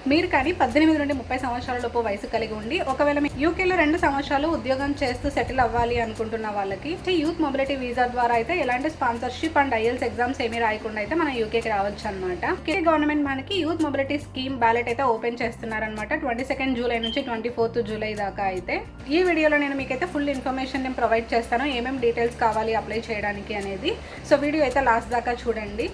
మీరు కానీ 18 నుండి 30 సంవత్సరాల లోపు వయసు కలిగి ఉండి ఒకవేళ యూకేలో 2 సంవత్సరాలు ఉద్యోగం చేస్తూ సెటిల్ అవ్వాలి అనుకుంటున్న వాళ్ళకి యూత్ మొబిలిటీ వీసా ద్వారా అయితే ఎలాంటి స్పాన్సర్షిప్ అండ్ ఐఎల్స్ ఎగ్జామ్స్ ఏమీ రాయకుండా అయితే మన యూకేకి రావచ్చు అనమాట. గవర్నమెంట్ మనకి యూత్ మొబిలిటీ స్కీమ్ బ్యాలెట్ అయితే ఓపెన్ చేస్తున్నారనమాట 22 జూలై నుంచి 24 జూలై దాకా అయితే. ఈ వీడియోలో నేను మీకైతే ఫుల్ ఇన్ఫర్మేషన్ నేను ప్రొవైడ్ చేస్తాను, ఏమేమి డీటెయిల్స్ కావాలి అప్లై చేయడానికి అనేది. సో వీడియో అయితే లాస్ట్ దాకా చూడండి.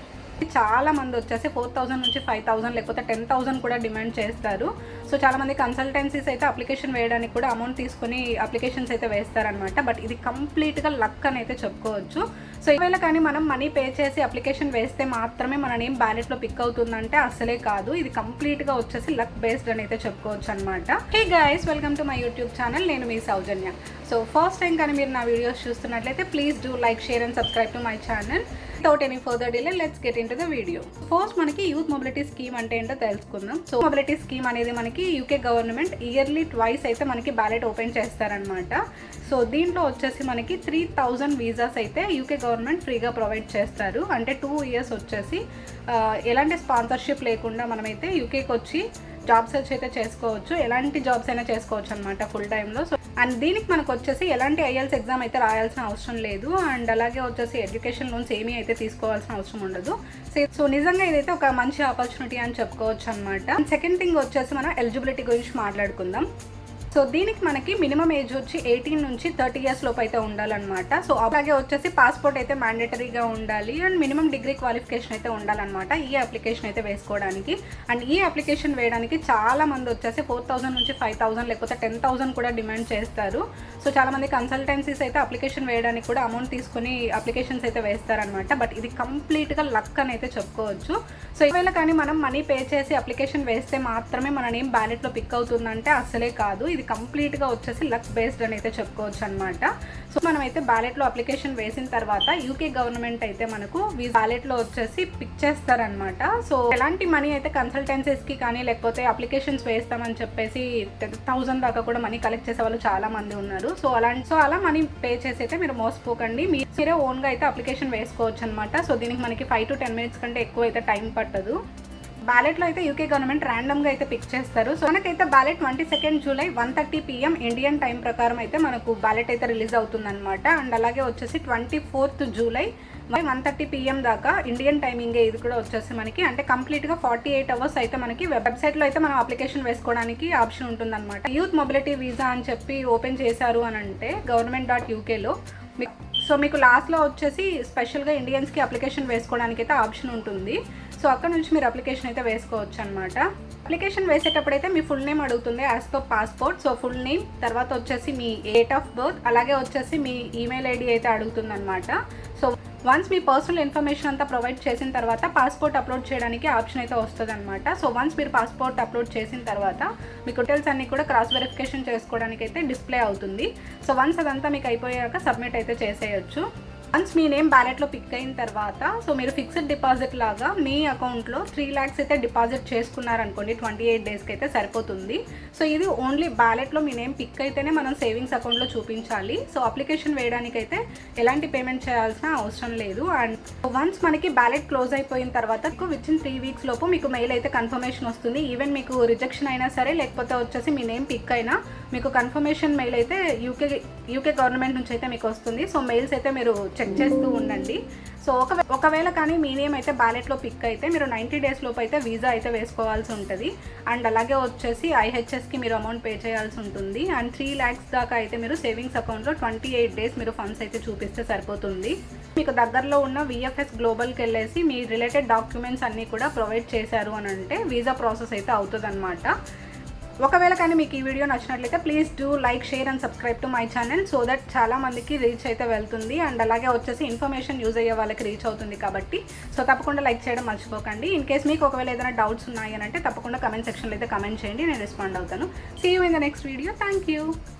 చాలా మంది వచ్చేసి 4,000 నుంచి 5,000 లేకపోతే 10,000 కూడా డిమాండ్ చేస్తారు. సో చాలా మంది కన్సల్టెన్సీస్ అయితే అప్లికేషన్ వేయడానికి కూడా అమౌంట్ తీసుకుని అప్లికేషన్స్ అయితే వేస్తారనమాట. బట్ ఇది కంప్లీట్గా లక్ అని అయితే చెప్పుకోవచ్చు. సో ఈవేళ కానీ మనం మనీ పే చేసి అప్లికేషన్ వేస్తే మాత్రమే మన నేమ్ బ్యాలెట్లో పిక్ అవుతుందంటే అసలే కాదు, ఇది కంప్లీట్గా వచ్చేసి లక్ బేస్డ్ అని అయితే చెప్పుకోవచ్చు అనమాట. Hey guys, welcome to my YouTube channel. నేను మీ సౌజన్య. సో ఫస్ట్ టైం కానీ మీరు నా వీడియోస్ చూస్తున్నట్లయితే please do like, share and subscribe to my channel. Without any further delay let's get in to the video. First మనకి youth mobility scheme అంటే ఏంటో తెలుసుకుందాం. So mobility scheme అనేది మనకి యూకే గవర్నమెంట్ ఇయర్లీ ట్వైస్ అయితే మనకి ballot open చేస్తారనమాట. So దీంట్లో వచ్చేసి మనకి 3,000 వీసాస్ అయితే యూకే గవర్నమెంట్ ఫ్రీగా ప్రొవైడ్ చేస్తారు. అంటే 2 ఇయర్స్ వచ్చేసి ఎలాంటి స్పాన్సర్షిప్ లేకుండా మనమైతే యూకేకి వచ్చి జాబ్ సెర్చ్ అయితే చేసుకోవచ్చు, ఎలాంటి జాబ్స్ అయినా చేసుకోవచ్చు అనమాట ఫుల్ టైంలో. సో అండ్ దీనికి మనకు వచ్చేసి ఎలాంటి ఐఎల్స్ ఎగ్జామ్ అయితే రాయాల్సిన అవసరం లేదు. అండ్ అలాగే వచ్చేసి ఎడ్యుకేషన్ లోన్స్ ఏమీ అయితే తీసుకోవాల్సిన అవసరం ఉండదు. సో నిజంగా ఇదైతే ఒక మంచి ఆపర్చునిటీ అని చెప్పుకోవచ్చు అనమాట. సెకండ్ థింగ్ వచ్చేసి మనం ఎలిజిబిలిటీ గురించి మాట్లాడుకుందాం. సో దీనికి మనకి మినిమం ఏజ్ వచ్చి 18 నుంచి 30 ఇయర్స్ లోపు అయితే ఉండాలన్నమాట. సో అలాగే వచ్చేసి పాస్పోర్ట్ అయితే మ్యాండేటరీగా ఉండాలి అండ్ మినిమం డిగ్రీ క్వాలిఫికేషన్ అయితే ఉండాలన్నమాట ఈ అప్లికేషన్ అయితే వేసుకోవడానికి. అండ్ ఈ అప్లికేషన్ వేయడానికి చాలా మంది వచ్చేసి 4,000 నుంచి 5,000 లేకపోతే 10,000 కూడా డిమాండ్ చేస్తారు. సో చాలా మంది కన్సల్టెన్సీస్ అయితే అప్లికేషన్ వేయడానికి కూడా అమౌంట్ తీసుకుని అప్లికేషన్స్ అయితే వేస్తారనమాట. బట్ ఇది కంప్లీట్గా లక్ అని అయితే చెప్పుకోవచ్చు. సో ఈవేళ కానీ మనం మనీ పే చేసి అప్లికేషన్ వేస్తే మాత్రమే మన నేమ్ బ్యాలెట్లో పిక్ అవుతుందంటే అసలే కాదు, ఇది కంప్లీట్గా వచ్చేసి లక్ బేస్డ్ అని అయితే చెప్పుకోవచ్చు అనమాట. సో మనమైతే బ్యాలెట్లో అప్లికేషన్ వేసిన తర్వాత యూకే గవర్నమెంట్ అయితే మనకు బ్యాలెట్లో వచ్చేసి పిక్ చేస్తారనమాట. సో ఎలాంటి మనీ అయితే కన్సల్టెన్సీస్కి కానీ లేకపోతే అప్లికేషన్స్ వేస్తామని చెప్పేసి 10,000 దాకా కూడా మనీ కలెక్ట్ చేసే వాళ్ళు చాలా మంది ఉన్నారు. సో అలా మనీ పే చేసి అయితే మీరు మోసపోకండి, మీరే ఓన్గా అయితే అప్లికేషన్ వేసుకోవచ్చు అనమాట. సో దీనికి మనకి 5 to 10 minutes కంటే ఎక్కువ అయితే టైం పట్టదు. బ్యాలెట్లో అయితే యూకే గవర్నమెంట్ ర్యాండమ్గా అయితే పిక్ చేస్తారు. సో మనకైతే ballot 22 July 1:30 PM Indian time ప్రకారం అయితే మనకు బ్యాలెట్ అయితే రిలీజ్ అవుతుందన్నమాట. అండ్ అలాగే వచ్చేసి 24 జూలై 1:30 PM దాకా ఇండియన్ టైమింగే ఇది కూడా వచ్చేసి మనకి. అంటే కంప్లీట్గా 48 అవర్స్ అయితే మనకి వెబ్సైట్లో అయితే మనం అప్లికేషన్ వేసుకోవడానికి ఆప్షన్ ఉంటుందన్నమాట. యూత్ మొబిలిటీ వీసా అని చెప్పి ఓపెన్ చేశారు అని అంటే government.ukలో సో మీకు లాస్ట్లో వచ్చేసి స్పెషల్గా ఇండియన్స్కి అప్లికేషన్ వేసుకోవడానికి అయితే ఆప్షన్ ఉంటుంది. సో అక్కడ నుంచి మీరు అప్లికేషన్ అయితే వేసుకోవచ్చు అనమాట. అప్లికేషన్ వేసేటప్పుడు అయితే మీ ఫుల్ నేమ్ అడుగుతుంది as per passport. So full name, తర్వాత వచ్చేసి మీ డేట్ ఆఫ్ బర్త్, అలాగే వచ్చేసి మీ ఈమెయిల్ ఐడి అయితే అడుగుతుంది అనమాట. సో వన్స్ మీ పర్సనల్ ఇన్ఫర్మేషన్ అంతా ప్రొవైడ్ చేసిన తర్వాత పాస్పోర్ట్ అప్లోడ్ చేయడానికి ఆప్షన్ అయితే వస్తుంది అనమాట. సో వన్స్ మీరు పాస్పోర్ట్ అప్లోడ్ చేసిన తర్వాత మీకు డీటెయిల్స్ అన్నీ కూడా క్రాస్ వెరిఫికేషన్ చేసుకోవడానికి అయితే డిస్ప్లే అవుతుంది. సో వన్స్ అదంతా మీకు అయిపోయాక సబ్మిట్ అయితే చేసేయచ్చు. వన్స్ మీ నేమ్ బ్యాలెట్లో పిక్ అయిన తర్వాత సో మీరు ఫిక్స్డ్ డిపాజిట్ లాగా మీ అకౌంట్లో 3 lakhs అయితే డిపాజిట్ చేసుకున్నారనుకోండి 28 daysకి అయితే సరిపోతుంది. సో ఇది ఓన్లీ బ్యాలెట్లో మీ నేమ్ పిక్ అయితేనే మనం సేవింగ్స్ అకౌంట్లో చూపించాలి. సో అప్లికేషన్ వేయడానికి అయితే ఎలాంటి పేమెంట్ చేయాల్సిన అవసరం లేదు. అండ్ వన్స్ మనకి బ్యాలెట్ క్లోజ్ అయిపోయిన తర్వాత వితిన్ 3 weeks లోపు మీకు మెయిల్ అయితే కన్ఫర్మేషన్ వస్తుంది. ఈవెన్ మీకు రిజెక్షన్ అయినా సరే లేకపోతే వచ్చేసి మీ నేమ్ పిక్ అయినా మీకు కన్ఫర్మేషన్ మెయిల్ అయితే యూకే గవర్నమెంట్ నుంచి అయితే మీకు వస్తుంది. సో మెయిల్స్ అయితే మీరు చెక్ చేస్తూ ఉండండి. సో ఒకవేళ కానీ మీ నేమ్ అయితే బ్యాలెట్లో పిక్ అయితే మీరు 90 days లోపు అయితే వీసా అయితే వేసుకోవాల్సి ఉంటుంది. అండ్ అలాగే వచ్చేసి IHSకి మీరు అమౌంట్ పే చేయాల్సి ఉంటుంది. అండ్ 3 lakhs దాకా అయితే మీరు సేవింగ్స్ అకౌంట్లో 28 days మీరు ఫండ్స్ అయితే చూపిస్తే సరిపోతుంది. మీకు దగ్గరలో ఉన్న VFS గ్లోబల్కి వెళ్ళేసి మీ రిలేటెడ్ డాక్యుమెంట్స్ అన్నీ కూడా ప్రొవైడ్ చేశారు అని అంటే వీసా ప్రాసెస్ అయితే అవుతుంది అనమాట. ఒకవేళ కానీ మీకు ఈ వీడియో నచ్చినట్లయితే please do like, share and subscribe to my channel so that చాలా మందికి రీచ్ అయితే వెళ్తుంది. అండ్ అలాగే వచ్చేసి ఇన్ఫర్మేషన్ యూజ్ అయ్యే వాళ్ళకి రీచ్ అవుతుంది కాబట్టి సో తప్పకుండా లైక్ చేయడం మర్చిపోకండి. ఇన్ కేస్ మీకు ఒకవేళ ఏదైనా డౌట్స్ ఉన్నాయి అని అంటే తప్పకుండా కమెంట్ సెక్షన్లో అయితే కమెంట్ చేయండి, నేను రెస్పాండ్ అవుతాను. See you in the next video. Thank you.